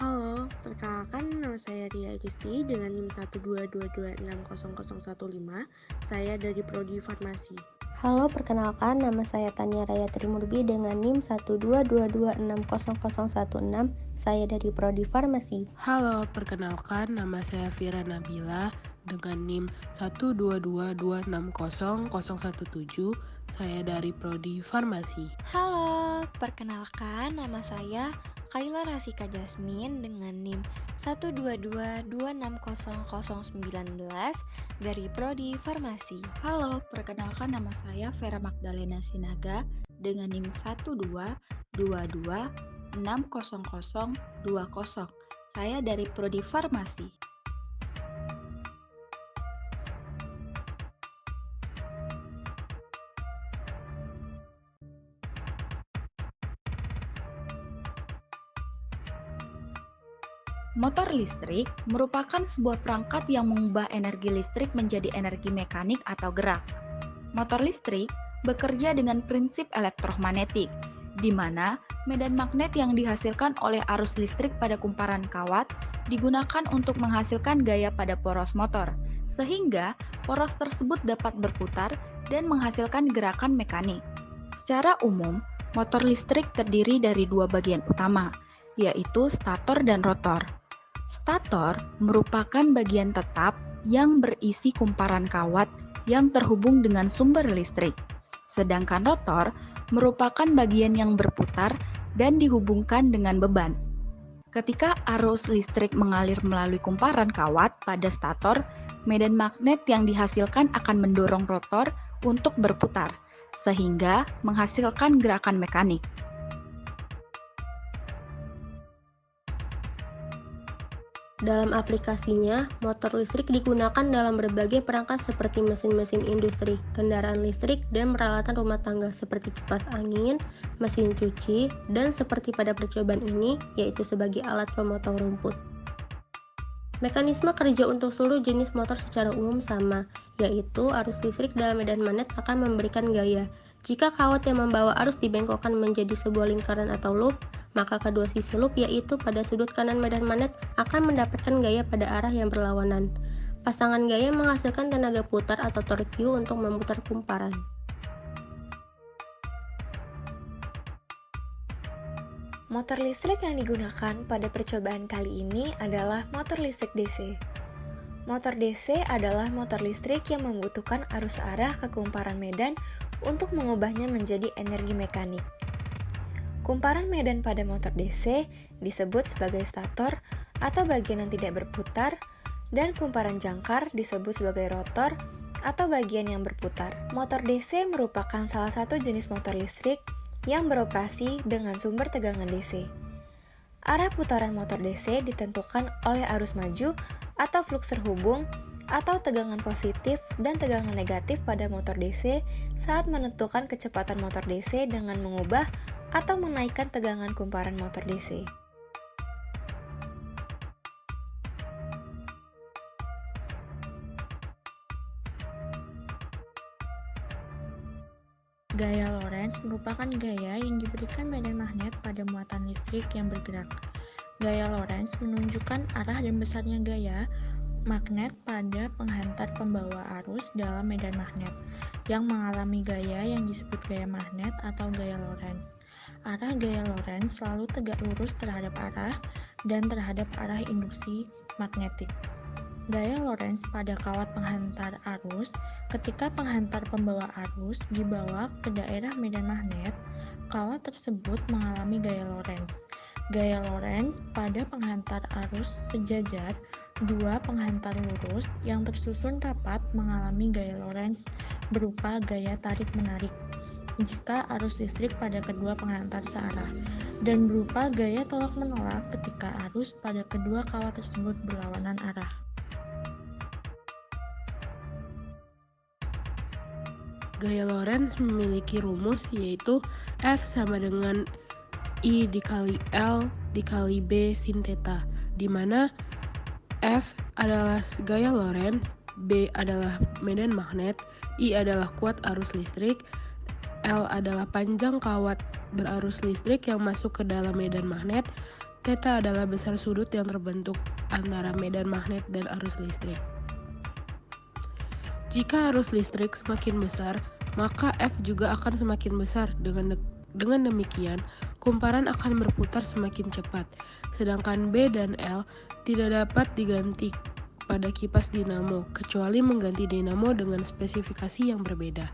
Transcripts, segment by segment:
Halo, perkenalkan nama saya Ria Risti dengan NIM 122260015. Saya dari Prodi Farmasi. Halo, perkenalkan nama saya Tania Raya Trimurbi dengan NIM 122260016. Saya dari Prodi Farmasi. Halo, perkenalkan nama saya Fira Nabila dengan NIM 122260017. Saya dari Prodi Farmasi. Halo, perkenalkan nama saya Kaila Rasika Jasmine dengan NIM 122260019 dari Prodi Farmasi. Halo, perkenalkan nama saya Vera Magdalena Sinaga dengan NIM 122260020. Saya dari Prodi Farmasi. Motor listrik merupakan sebuah perangkat yang mengubah energi listrik menjadi energi mekanik atau gerak. Motor listrik bekerja dengan prinsip elektromagnetik, di mana medan magnet yang dihasilkan oleh arus listrik pada kumparan kawat digunakan untuk menghasilkan gaya pada poros motor, sehingga poros tersebut dapat berputar dan menghasilkan gerakan mekanik. Secara umum, motor listrik terdiri dari dua bagian utama, yaitu stator dan rotor. Stator merupakan bagian tetap yang berisi kumparan kawat yang terhubung dengan sumber listrik. Sedangkan rotor merupakan bagian yang berputar dan dihubungkan dengan beban. Ketika arus listrik mengalir melalui kumparan kawat pada stator, medan magnet yang dihasilkan akan mendorong rotor untuk berputar, sehingga menghasilkan gerakan mekanik. Dalam aplikasinya, motor listrik digunakan dalam berbagai perangkat seperti mesin-mesin industri, kendaraan listrik, dan peralatan rumah tangga seperti kipas angin, mesin cuci, dan seperti pada percobaan ini, yaitu sebagai alat pemotong rumput. Mekanisme kerja untuk seluruh jenis motor secara umum sama, yaitu arus listrik dalam medan magnet akan memberikan gaya. Jika kawat yang membawa arus dibengkokkan menjadi sebuah lingkaran atau loop, maka kedua sisi loop yaitu pada sudut kanan medan magnet akan mendapatkan gaya pada arah yang berlawanan. Pasangan gaya menghasilkan tenaga putar atau torque untuk memutar kumparan. Motor listrik yang digunakan pada percobaan kali ini adalah motor listrik DC. Motor DC adalah motor listrik yang membutuhkan arus arah ke kumparan medan untuk mengubahnya menjadi energi mekanik. Kumparan medan pada motor DC disebut sebagai stator atau bagian yang tidak berputar, dan kumparan jangkar disebut sebagai rotor atau bagian yang berputar. Motor DC merupakan salah satu jenis motor listrik yang beroperasi dengan sumber tegangan DC. Arah putaran motor DC ditentukan oleh arus maju atau fluks terhubung atau tegangan positif dan tegangan negatif pada motor DC saat menentukan kecepatan motor DC dengan mengubah atau menaikkan tegangan kumparan motor DC. Gaya Lorentz merupakan gaya yang diberikan medan magnet pada muatan listrik yang bergerak. Gaya Lorentz menunjukkan arah dan besarnya gaya magnet pada penghantar pembawa arus dalam medan magnet yang mengalami gaya yang disebut gaya magnet atau gaya Lorentz. Arah gaya Lorentz selalu tegak lurus terhadap arah dan terhadap arah induksi magnetik. Gaya Lorentz pada kawat penghantar arus, ketika penghantar pembawa arus dibawa ke daerah medan magnet, kawat tersebut mengalami gaya Lorentz. Gaya Lorentz pada penghantar arus sejajar, dua penghantar lurus yang tersusun rapat mengalami gaya Lorentz berupa gaya tarik-menarik jika arus listrik pada kedua penghantar searah, dan berupa gaya tolak-menolak ketika arus pada kedua kawat tersebut berlawanan arah. Gaya Lorentz memiliki rumus yaitu F sama dengan I dikali L dikali B sin theta, di mana F adalah gaya Lorentz, B adalah medan magnet, I adalah kuat arus listrik, L adalah panjang kawat berarus listrik yang masuk ke dalam medan magnet, T Theta adalah besar sudut yang terbentuk antara medan magnet dan arus listrik. Jika arus listrik semakin besar, maka F juga akan semakin besar. Dengan demikian, kumparan akan berputar semakin cepat, sedangkan B dan L tidak dapat diganti pada kipas dinamo, kecuali mengganti dinamo dengan spesifikasi yang berbeda.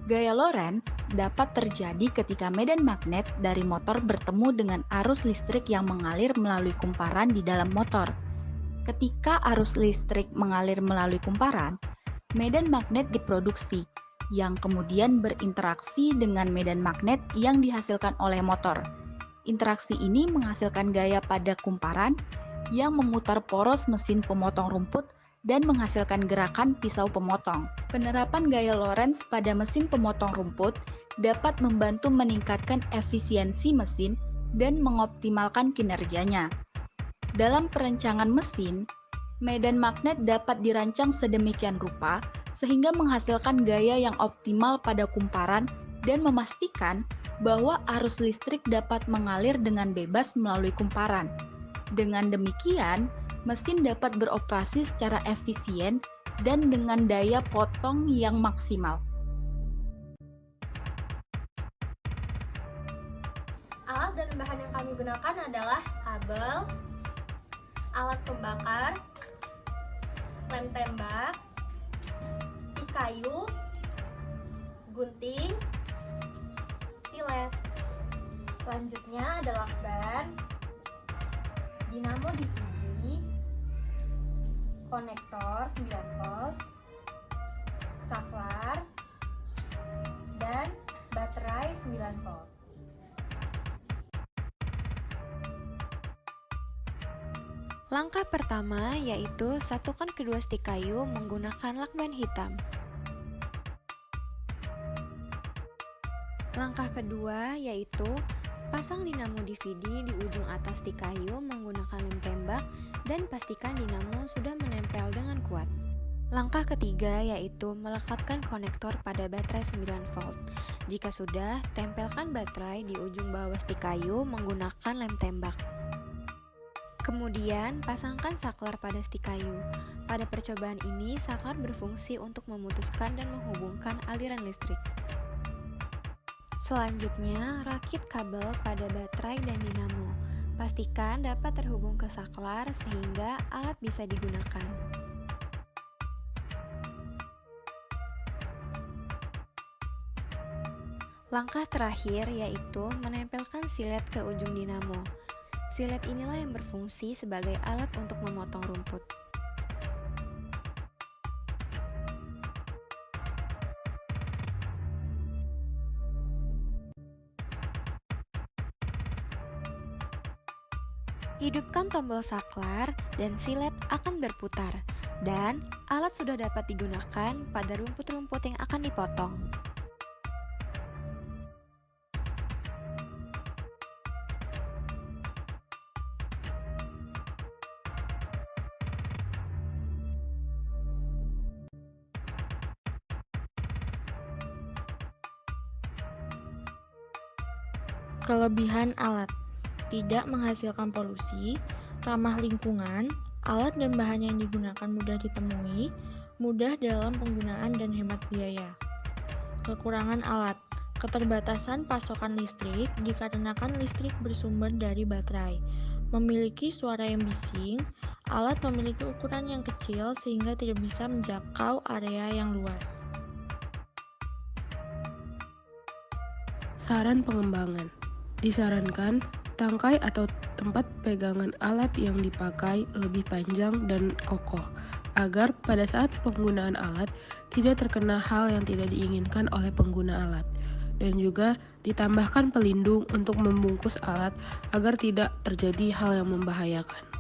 Gaya Lorentz dapat terjadi ketika medan magnet dari motor bertemu dengan arus listrik yang mengalir melalui kumparan di dalam motor. Ketika arus listrik mengalir melalui kumparan, medan magnet diproduksi, yang kemudian berinteraksi dengan medan magnet yang dihasilkan oleh motor. Interaksi ini menghasilkan gaya pada kumparan yang memutar poros mesin pemotong rumput dan menghasilkan gerakan pisau pemotong. Penerapan gaya Lorentz pada mesin pemotong rumput dapat membantu meningkatkan efisiensi mesin dan mengoptimalkan kinerjanya. Dalam perancangan mesin, medan magnet dapat dirancang sedemikian rupa sehingga menghasilkan gaya yang optimal pada kumparan dan memastikan bahwa arus listrik dapat mengalir dengan bebas melalui kumparan. Dengan demikian, mesin dapat beroperasi secara efisien dan dengan daya potong yang maksimal. Alat dan bahan yang kami gunakan adalah kabel, alat pembakar, lem tembak, stik kayu, gunting, silet. Selanjutnya ada lakban, dinamo DVD, konektor 9 volt, saklar, dan baterai 9 volt. Langkah pertama yaitu satukan kedua stik kayu menggunakan lakban hitam. Langkah kedua yaitu pasang dinamo DVD di ujung atas stik kayu menggunakan lem tembak dan pastikan dinamo sudah menempel dengan kuat. Langkah ketiga yaitu melekatkan konektor pada baterai 9 volt. Jika sudah, tempelkan baterai di ujung bawah stik kayu menggunakan lem tembak. Kemudian, pasangkan saklar pada stik kayu. Pada percobaan ini, saklar berfungsi untuk memutuskan dan menghubungkan aliran listrik. Selanjutnya, rakit kabel pada baterai dan dinamo. Pastikan dapat terhubung ke saklar sehingga alat bisa digunakan. Langkah terakhir yaitu menempelkan silet ke ujung dinamo. Silet inilah yang berfungsi sebagai alat untuk memotong rumput. Hidupkan tombol saklar dan silet akan berputar, dan alat sudah dapat digunakan pada rumput-rumput yang akan dipotong. Kelebihan alat: tidak menghasilkan polusi, ramah lingkungan, alat dan bahan yang digunakan mudah ditemui, mudah dalam penggunaan dan hemat biaya. Kekurangan alat: keterbatasan pasokan listrik dikarenakan listrik bersumber dari baterai, memiliki suara yang bising, alat memiliki ukuran yang kecil sehingga tidak bisa menjangkau area yang luas. Saran pengembangan: disarankan tangkai atau tempat pegangan alat yang dipakai lebih panjang dan kokoh, agar pada saat penggunaan alat tidak terkena hal yang tidak diinginkan oleh pengguna alat, dan juga ditambahkan pelindung untuk membungkus alat agar tidak terjadi hal yang membahayakan.